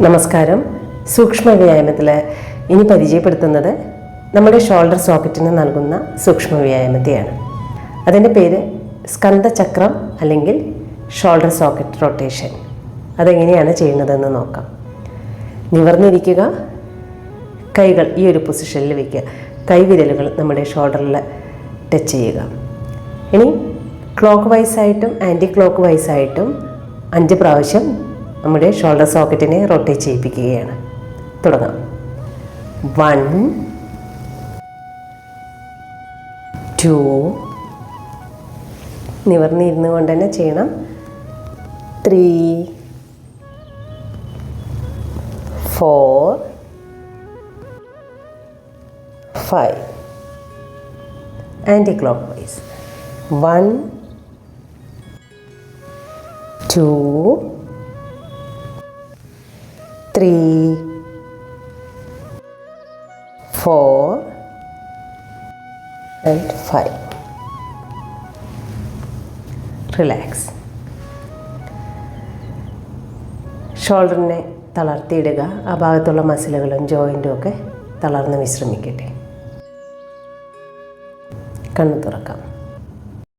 നമസ്കാരം. സൂക്ഷ്മ വ്യായാമത്തിൽ ഇനി പരിചയപ്പെടുത്തുന്നത് നമ്മുടെ ഷോൾഡർ സോക്കറ്റിന് നൽകുന്ന സൂക്ഷ്മ വ്യായാമത്തെയാണ്. അതിൻ്റെ പേര് സ്കന്ധചക്രം അല്ലെങ്കിൽ ഷോൾഡർ സോക്കറ്റ് റൊട്ടേഷൻ. അതെങ്ങനെയാണ് ചെയ്യുന്നതെന്ന് നോക്കാം. നിവർന്നിരിക്കുക, കൈകൾ ഈ ഒരു പൊസിഷനിൽ വയ്ക്കുക, കൈവിരലുകൾ നമ്മുടെ ഷോൾഡറിൽ ടച്ച് ചെയ്യുക. ഇനി ക്ലോക്ക് വൈസായിട്ടും ആൻറ്റി ക്ലോക്ക് വൈസായിട്ടും 5 പ്രാവശ്യം നമ്മുടെ ഷോൾഡർ സോക്കറ്റിനെ റൊട്ടേറ്റ് ചെയ്യിപ്പിക്കുകയാണ്. തുടങ്ങാം. 1 2 നിവർന്നിരുന്നു കൊണ്ട് തന്നെ ചെയ്യണം. 3 4 5 anticlockwise. 1 2 3 4 and 5. Relax. ഷോൾഡറിനെ തളർത്തിയിടുക. ആ ഭാഗത്തുള്ള മസിലുകളും ജോയിൻറ്റും ഒക്കെ തളർന്ന് വിശ്രമിക്കട്ടെ. കണ്ണ് തുറക്കാം.